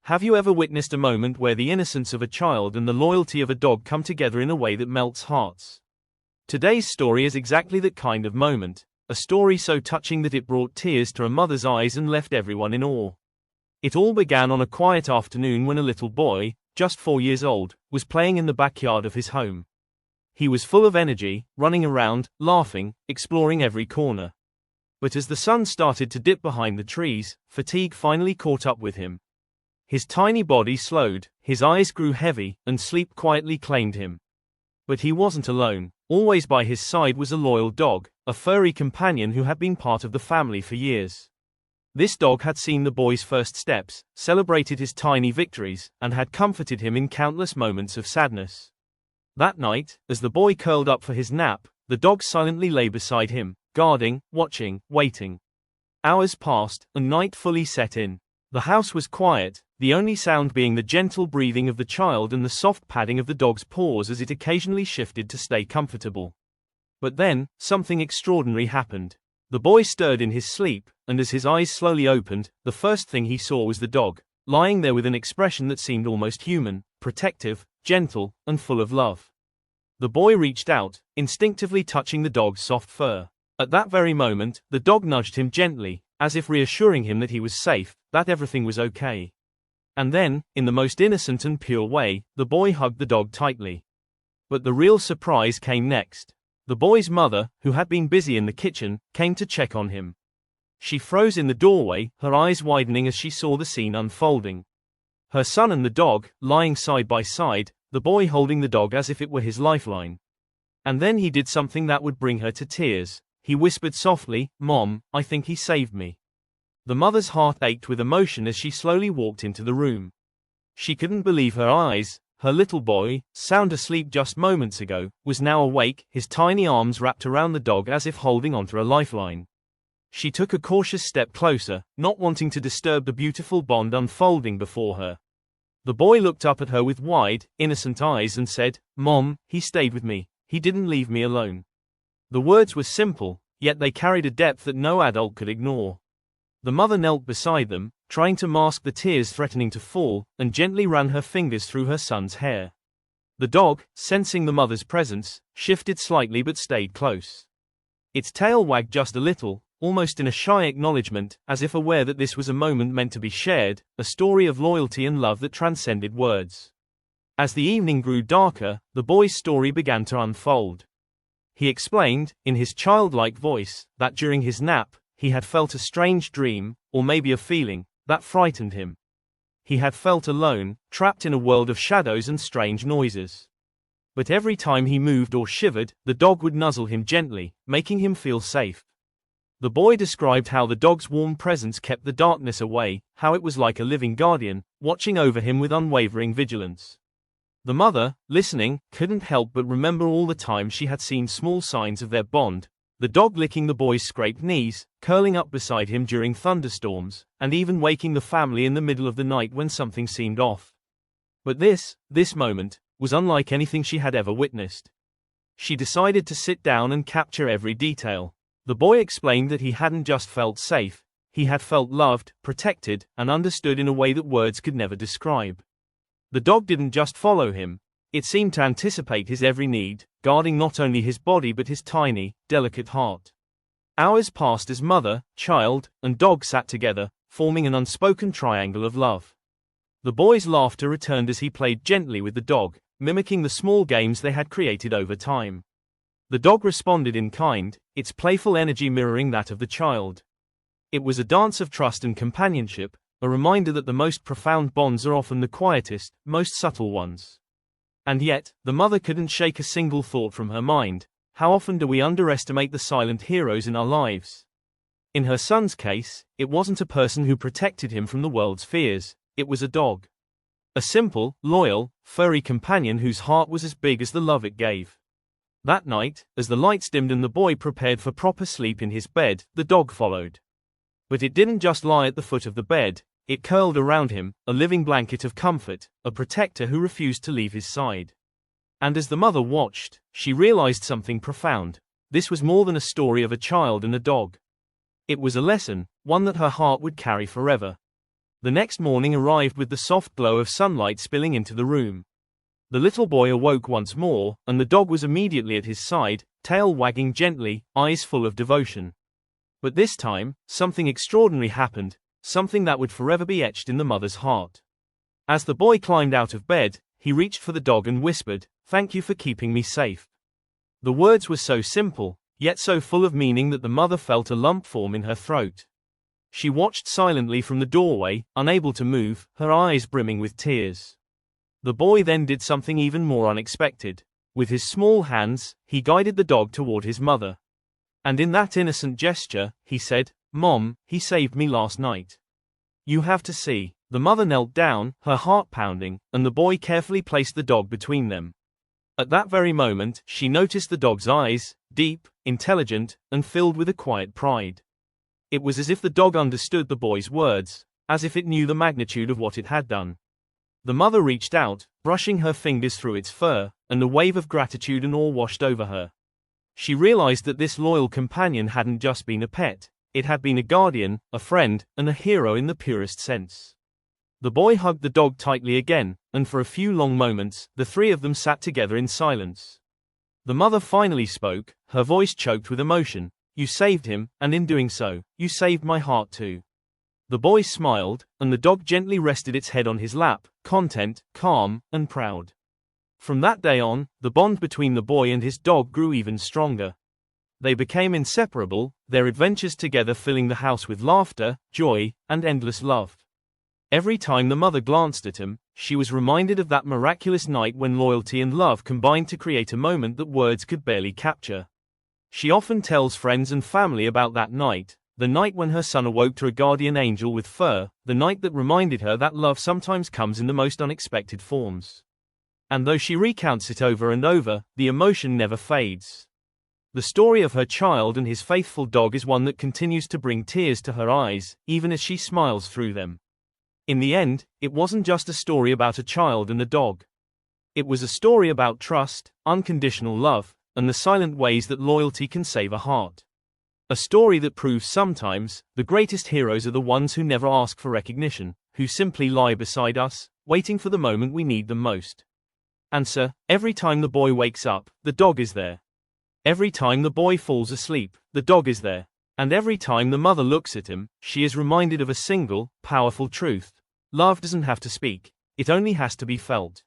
Have you ever witnessed a moment where the innocence of a child and the loyalty of a dog come together in a way that melts hearts? Today's story is exactly that kind of moment, a story so touching that it brought tears to a mother's eyes and left everyone in awe. It all began on a quiet afternoon when a little boy, just 4 years old, was playing in the backyard of his home. He was full of energy, running around, laughing, exploring every corner. But as the sun started to dip behind the trees, fatigue finally caught up with him. His tiny body slowed, his eyes grew heavy, and sleep quietly claimed him. But he wasn't alone. Always by his side was a loyal dog, a furry companion who had been part of the family for years. This dog had seen the boy's first steps, celebrated his tiny victories, and had comforted him in countless moments of sadness. That night, as the boy curled up for his nap, the dog silently lay beside him, guarding, watching, waiting. Hours passed, and night fully set in. The house was quiet, the only sound being the gentle breathing of the child and the soft padding of the dog's paws as it occasionally shifted to stay comfortable. But then, something extraordinary happened. The boy stirred in his sleep, and as his eyes slowly opened, the first thing he saw was the dog, lying there with an expression that seemed almost human, protective, gentle, and full of love. The boy reached out, instinctively touching the dog's soft fur. At that very moment, the dog nudged him gently, as if reassuring him that he was safe, that everything was okay. And then, in the most innocent and pure way, the boy hugged the dog tightly. But the real surprise came next. The boy's mother, who had been busy in the kitchen, came to check on him. She froze in the doorway, her eyes widening as she saw the scene unfolding. Her son and the dog, lying side by side, the boy holding the dog as if it were his lifeline. And then he did something that would bring her to tears. He whispered softly, "Mom, I think he saved me." The mother's heart ached with emotion as she slowly walked into the room. She couldn't believe her eyes. Her little boy, sound asleep just moments ago, was now awake, his tiny arms wrapped around the dog as if holding onto a lifeline. She took a cautious step closer, not wanting to disturb the beautiful bond unfolding before her. The boy looked up at her with wide, innocent eyes and said, "Mom, he stayed with me. He didn't leave me alone." The words were simple, yet they carried a depth that no adult could ignore. The mother knelt beside them, trying to mask the tears threatening to fall, and gently ran her fingers through her son's hair. The dog, sensing the mother's presence, shifted slightly but stayed close. Its tail wagged just a little, almost in a shy acknowledgement, as if aware that this was a moment meant to be shared, a story of loyalty and love that transcended words. As the evening grew darker, the boy's story began to unfold. He explained, in his childlike voice, that during his nap, he had felt a strange dream, or maybe a feeling, that frightened him. He had felt alone, trapped in a world of shadows and strange noises. But every time he moved or shivered, the dog would nuzzle him gently, making him feel safe. The boy described how the dog's warm presence kept the darkness away, how it was like a living guardian, watching over him with unwavering vigilance. The mother, listening, couldn't help but remember all the times she had seen small signs of their bond, the dog licking the boy's scraped knees, curling up beside him during thunderstorms, and even waking the family in the middle of the night when something seemed off. But this moment, was unlike anything she had ever witnessed. She decided to sit down and capture every detail. The boy explained that he hadn't just felt safe, he had felt loved, protected, and understood in a way that words could never describe. The dog didn't just follow him, it seemed to anticipate his every need, guarding not only his body but his tiny, delicate heart. Hours passed as mother, child, and dog sat together, forming an unspoken triangle of love. The boy's laughter returned as he played gently with the dog, mimicking the small games they had created over time. The dog responded in kind, its playful energy mirroring that of the child. It was a dance of trust and companionship, a reminder that the most profound bonds are often the quietest, most subtle ones. And yet, the mother couldn't shake a single thought from her mind. How often do we underestimate the silent heroes in our lives? In her son's case, it wasn't a person who protected him from the world's fears, it was a dog. A simple, loyal, furry companion whose heart was as big as the love it gave. That night, as the lights dimmed and the boy prepared for proper sleep in his bed, the dog followed. But it didn't just lie at the foot of the bed, it curled around him, a living blanket of comfort, a protector who refused to leave his side. And as the mother watched, she realized something profound. This was more than a story of a child and a dog. It was a lesson, one that her heart would carry forever. The next morning arrived with the soft glow of sunlight spilling into the room. The little boy awoke once more, and the dog was immediately at his side, tail wagging gently, eyes full of devotion. But this time, something extraordinary happened, something that would forever be etched in the mother's heart. As the boy climbed out of bed, he reached for the dog and whispered, "Thank you for keeping me safe." The words were so simple, yet so full of meaning that the mother felt a lump form in her throat. She watched silently from the doorway, unable to move, her eyes brimming with tears. The boy then did something even more unexpected. With his small hands, he guided the dog toward his mother. And in that innocent gesture, he said, "Mom, he saved me last night. You have to see." The mother knelt down, her heart pounding, and the boy carefully placed the dog between them. At that very moment, she noticed the dog's eyes, deep, intelligent, and filled with a quiet pride. It was as if the dog understood the boy's words, as if it knew the magnitude of what it had done. The mother reached out, brushing her fingers through its fur, and a wave of gratitude and awe washed over her. She realized that this loyal companion hadn't just been a pet, it had been a guardian, a friend, and a hero in the purest sense. The boy hugged the dog tightly again, and for a few long moments, the three of them sat together in silence. The mother finally spoke, her voice choked with emotion. "You saved him, and in doing so, you saved my heart too." The boy smiled, and the dog gently rested its head on his lap, content, calm, and proud. From that day on, the bond between the boy and his dog grew even stronger. They became inseparable, their adventures together filling the house with laughter, joy, and endless love. Every time the mother glanced at him, she was reminded of that miraculous night when loyalty and love combined to create a moment that words could barely capture. She often tells friends and family about that night, the night when her son awoke to a guardian angel with fur, the night that reminded her that love sometimes comes in the most unexpected forms. And though she recounts it over and over, the emotion never fades. The story of her child and his faithful dog is one that continues to bring tears to her eyes, even as she smiles through them. In the end, it wasn't just a story about a child and a dog. It was a story about trust, unconditional love, and the silent ways that loyalty can save a heart. A story that proves sometimes, the greatest heroes are the ones who never ask for recognition, who simply lie beside us, waiting for the moment we need them most. Answer: every time the boy wakes up, the dog is there. Every time the boy falls asleep, the dog is there. And every time the mother looks at him, she is reminded of a single, powerful truth. Love doesn't have to speak, it only has to be felt.